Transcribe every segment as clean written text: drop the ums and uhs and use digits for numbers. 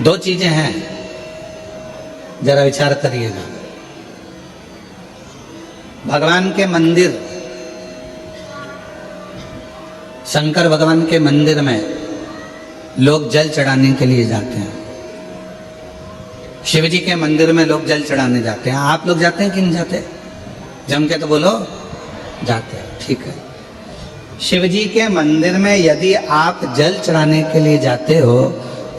दो चीजें हैं, जरा विचार करिएगा। भगवान के मंदिर, शंकर भगवान के मंदिर में लोग जल चढ़ाने के लिए जाते हैं। शिव जी के मंदिर में लोग जल चढ़ाने जाते हैं। आप लोग जाते हैं कि नहीं जाते? जम के तो बोलो, जाते हैं। ठीक है। शिव जी के मंदिर में यदि आप जल चढ़ाने के लिए जाते हो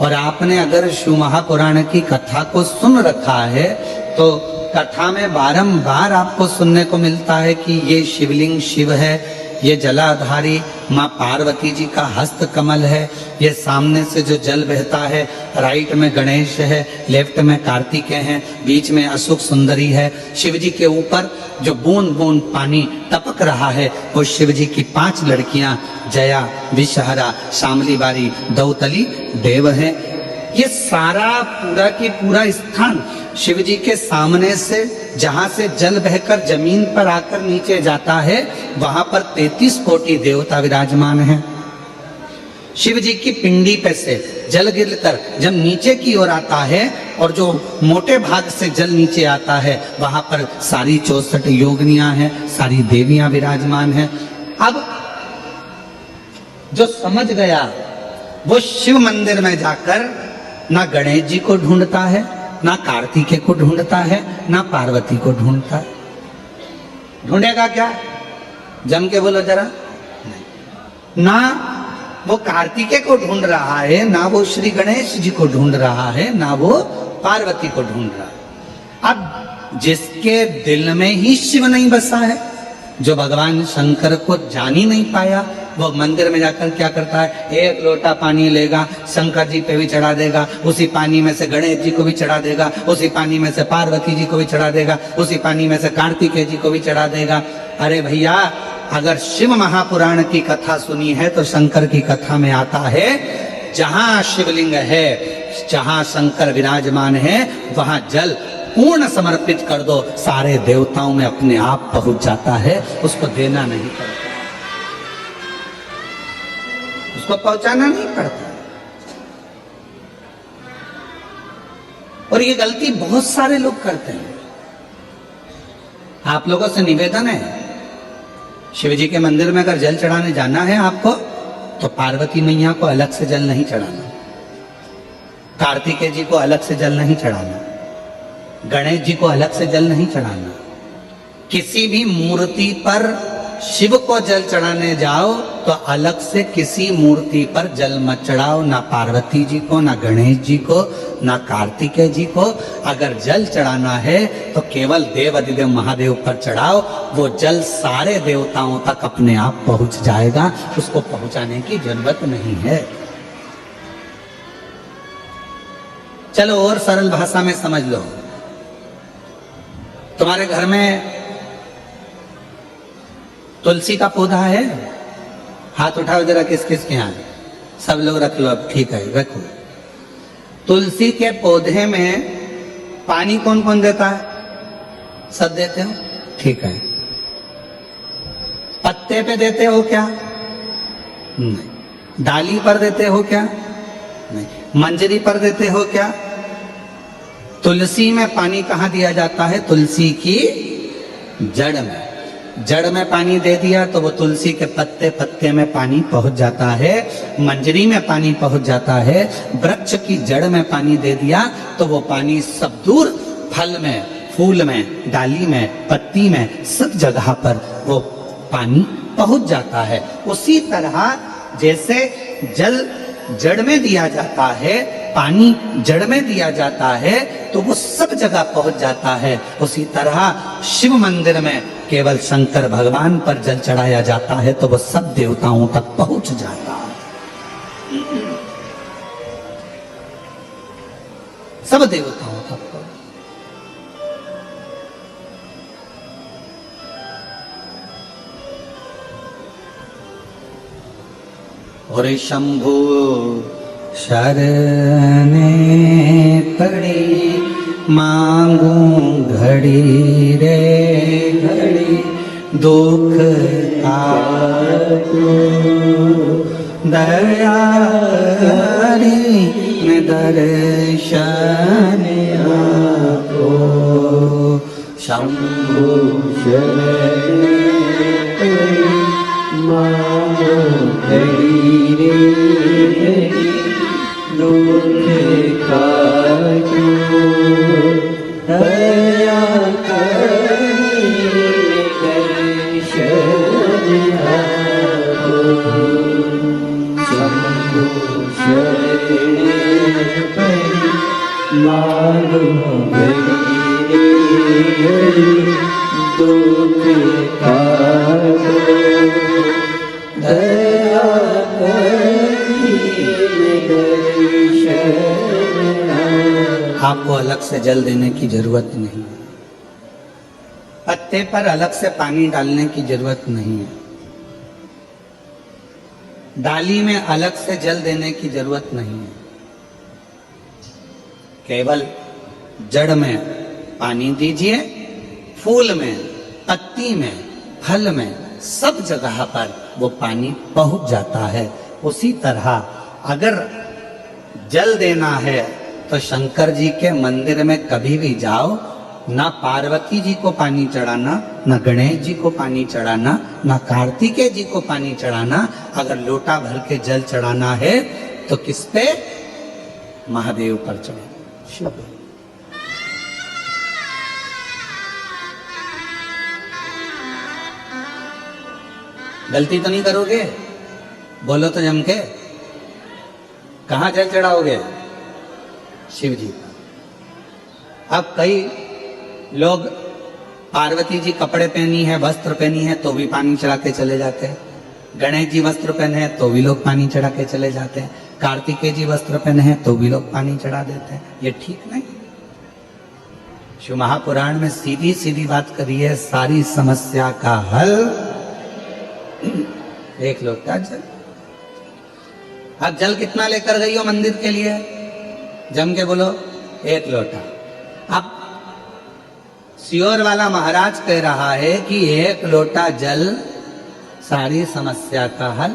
और आपने अगर शिव महापुराण की कथा को सुन रखा है तो कथा में बारंबार आपको सुनने को मिलता है कि ये शिवलिंग शिव है, ये जलाधारी माँ पार्वती जी का हस्त कमल है, ये सामने से जो जल बहता है, राइट में गणेश है, लेफ्ट में कार्तिकेय हैं, बीच में अशोक सुंदरी है। शिव जी के ऊपर जो बूंद बूंद पानी टपक रहा है वो शिव जी की 5 लड़कियां जया, विषहरा, शामली बारी, दौतली देव है। ये सारा पूरा की पूरा स्थान शिव जी के सामने से, जहां से जल बहकर जमीन पर आकर नीचे जाता है, वहां पर 33 कोटि देवता विराजमान हैं। शिव जी की पिंडी पे से जल गिरकर जब नीचे की ओर आता है और जो मोटे भाग से जल नीचे आता है वहां पर सारी 64 योगिनियां हैं, सारी देवियां विराजमान हैं। अब जो समझ गया वो शिव मंदिर में जाकर ना गणेश जी को ढूंढता है, ना कार्तिकेय को ढूंढता है, ना पार्वती को ढूंढता है। ढूंढेगा क्या? जम के बोलो जरा। ना वो कार्तिकेय को ढूंढ रहा है, ना वो श्री गणेश जी को ढूंढ रहा है, ना वो पार्वती को ढूंढ रहा है। अब जिसके दिल में ही शिव नहीं बसा है, जो भगवान शंकर को जान ही नहीं पाया, वो मंदिर में जाकर क्या करता है? 1 लोटा पानी लेगा, शंकर जी पे भी चढ़ा देगा, उसी पानी में से गणेश जी को भी चढ़ा देगा, उसी पानी में से पार्वती जी को भी चढ़ा देगा, उसी पानी में से कार्तिकेय जी को भी चढ़ा देगा। अरे भैया, अगर शिव महापुराण की कथा सुनी है तो शंकर की कथा में आता है, जहां शिवलिंग है, जहां शंकर विराजमान है, वहां जल पूर्ण समर्पित कर दो, सारे देवताओं में अपने आप पहुंच जाता है। उसको देना नहीं पड़ता, उसको पहुंचाना नहीं पड़ता। और ये गलती बहुत सारे लोग करते हैं। आप लोगों से निवेदन है, शिव जी के मंदिर में अगर जल चढ़ाने जाना है आपको, तो पार्वती मैया को अलग से जल नहीं चढ़ाना, कार्तिकेय जी को अलग से जल नहीं चढ़ाना, गणेश जी को अलग से जल नहीं चढ़ाना। किसी भी मूर्ति पर शिव को जल चढ़ाने जाओ तो अलग से किसी मूर्ति पर जल मत चढ़ाओ, ना पार्वती जी को, ना गणेश जी को, ना कार्तिकेय जी को। अगर जल चढ़ाना है तो केवल देव अधिदेव महादेव पर चढ़ाओ, वो जल सारे देवताओं तक अपने आप पहुंच जाएगा, उसको पहुंचाने की जरूरत नहीं है। चलो और सरल भाषा में समझ लो। तुम्हारे घर में तुलसी का पौधा है? हाथ उठाओ जरा, किस किस के यहाँ? सब लोग रख लो। अब ठीक है, रखो। तुलसी के पौधे में पानी कौन कौन देता है? सब देते हो? ठीक है। पत्ते पे देते हो क्या? नहीं। डाली पर देते हो क्या? नहीं। मंजरी पर देते हो क्या? तुलसी में पानी कहाँ दिया जाता है? तुलसी की जड़ में। जड़ में पानी दे दिया तो वो तुलसी के पत्ते पत्ते में पानी पहुंच जाता है, मंजरी में पानी पहुंच जाता है। वृक्ष की जड़ में पानी दे दिया तो वो पानी सब दूर फल में, फूल में, डाली में, पत्ती में, सब जगह पर वो पानी पहुंच जाता है। उसी तरह जैसे जल जड़ में दिया जाता है, पानी जड़ में दिया जाता है, तो वो सब जगह पहुंच जाता है। उसी तरह शिव मंदिर में केवल शंकर भगवान पर जल चढ़ाया जाता है तो वो सब देवताओं तक पहुंच जाता है, सब देवताओं तक। और शंभु शरणे पड़ी, मांगू घड़ी रे घड़ी, दुख आपको दयारी दर्शन आपो शंभु शरण मानो धीरे दुख काटो दया करी दर्शन आपो शंभु शरण मानो धीरे दुख काटो दया आपको अलग से जल देने की जरूरत नहीं है, पत्ते पर अलग से पानी डालने की जरूरत नहीं है, डाली में अलग से जल देने की जरूरत नहीं है। केवल जड़ में पानी दीजिए, फूल में, पत्ती में, फल में, सब जगह पर वो पानी पहुंच जाता है। उसी तरह अगर जल देना है तो शंकर जी के मंदिर में कभी भी जाओ, ना पार्वती जी को पानी चढ़ाना, ना गणेश जी को पानी चढ़ाना, ना कार्तिकेय जी को पानी चढ़ाना। अगर लोटा भर के जल चढ़ाना है तो किस पे? महादेव पर चढ़ाना, शिव। गलती तो नहीं करोगे? बोलो तो जम के। कहां जल चढ़ाओगे? शिव जी। अब कई लोग पार्वती जी कपड़े पहनी है, वस्त्र पहनी है, तो भी पानी चढ़ा के चले जाते हैं। गणेश जी वस्त्र पहने हैं तो भी लोग पानी चढ़ा के चले जाते हैं। कार्तिकेय जी वस्त्र पहने हैं तो भी लोग पानी चढ़ा देते हैं। ये ठीक नहीं। शिव महापुराण में सीधी सीधी बात करी है, सारी समस्या का हल एक लोटा जल। अब जल कितना लेकर गई हो मंदिर के लिए? जम के बोलो, एक लोटा। अब सियोर वाला महाराज कह रहा है कि एक लोटा जल सारी समस्या का हल।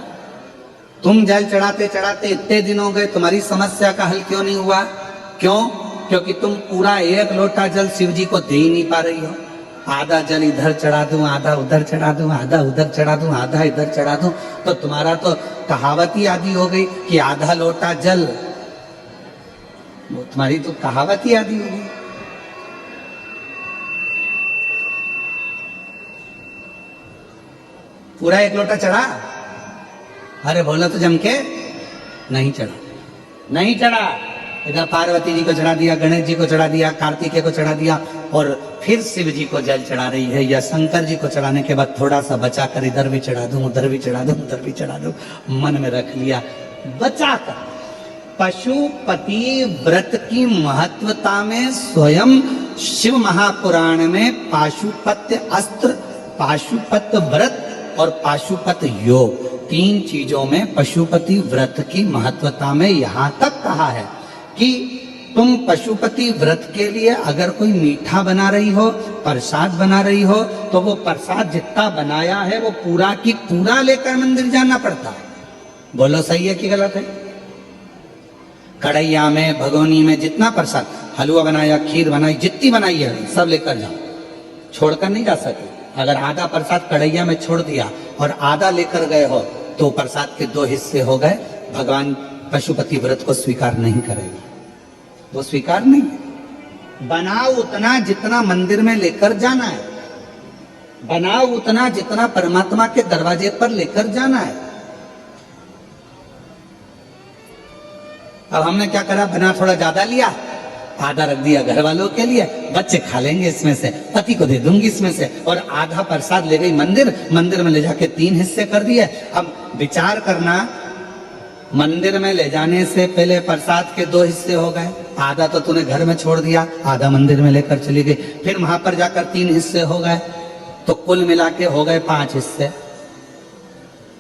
तुम जल चढ़ाते चढ़ाते इतने दिन हो गए, तुम्हारी समस्या का हल क्यों नहीं हुआ? क्यों? क्योंकि तुम पूरा एक लोटा जल शिव जी को दे ही नहीं पा रही हो। आधा जल इधर चढ़ा दूं, आधा उधर चढ़ा दूं, आधा उधर चढ़ा दूं, आधा इधर चढ़ा दूं, तो तुम्हारा तो कहावत ही आदि हो गई कि आधा लोटा जल। वो तुम्हारी तो कहावत ही आदि हो गई। पूरा एक लोटा चढ़ा? अरे बोलो तो जम के। नहीं चढ़ा, नहीं चढ़ा। इधर पार्वती जी को चढ़ा दिया, गणेश जी को चढ़ा दिया, कार्तिकेय को चढ़ा दिया, और फिर शिव जी को जल चढ़ा रही है। या शंकर जी को चढ़ाने के बाद थोड़ा सा बचा कर इधर भी चढ़ा दूं, उधर भी चढ़ा दूं, उधर भी चढ़ा दूं, मन में रख लिया बचा कर। पशुपति व्रत की महत्वता में स्वयं शिव महापुराण में पाशुपत्य अस्त्र, पाशुपत व्रत और पाशुपत योग, तीन चीजों में पशुपति व्रत की महत्वता में यहां तक कहा है कि तुम पशुपति व्रत के लिए अगर कोई मीठा बना रही हो, प्रसाद बना रही हो, तो वो प्रसाद जितना बनाया है वो पूरा की पूरा लेकर मंदिर जाना पड़ता है। बोलो सही है कि गलत है? कढ़ैया में, भगोनी में जितना प्रसाद, हलवा बनाया, खीर बनाई, जितनी बनाई है सब लेकर जाओ, छोड़कर नहीं जा सकते। अगर आधा प्रसाद कढ़ैया में छोड़ दिया और आधा लेकर गए हो तो प्रसाद के 2 हिस्से हो गए। भगवान पशुपति व्रत को स्वीकार नहीं करेगा, वो स्वीकार नहीं। बनाओ उतना जितना मंदिर में लेकर जाना है, बनाओ उतना जितना परमात्मा के दरवाजे पर लेकर जाना है। अब हमने क्या करा, बना थोड़ा ज्यादा लिया, आधा रख दिया घर वालों के लिए, बच्चे खा लेंगे इसमें से, पति को दे दूंगी इसमें से, और आधा प्रसाद ले गई मंदिर, मंदिर में ले जाके 3 हिस्से कर दिए। अब विचार करना, मंदिर में ले जाने से पहले प्रसाद के 2 हिस्से हो गए, आधा तो तूने घर में छोड़ दिया, आधा मंदिर में लेकर चली गई, फिर वहां पर जाकर 3 हिस्से हो गए, तो कुल मिला के हो गए 5 हिस्से।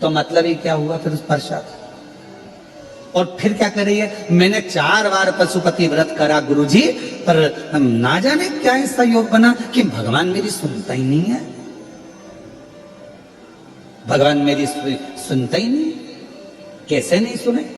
तो मतलब ही क्या हुआ फिर उस प्रसाद? और फिर क्या कर रही है, मैंने 4 बार पशुपति व्रत करा गुरुजी, पर ना जाने क्या ऐसा योग बना कि भगवान मेरी सुनता ही नहीं है, भगवान मेरी सुनता ही नहीं। कैसे नहीं सुने?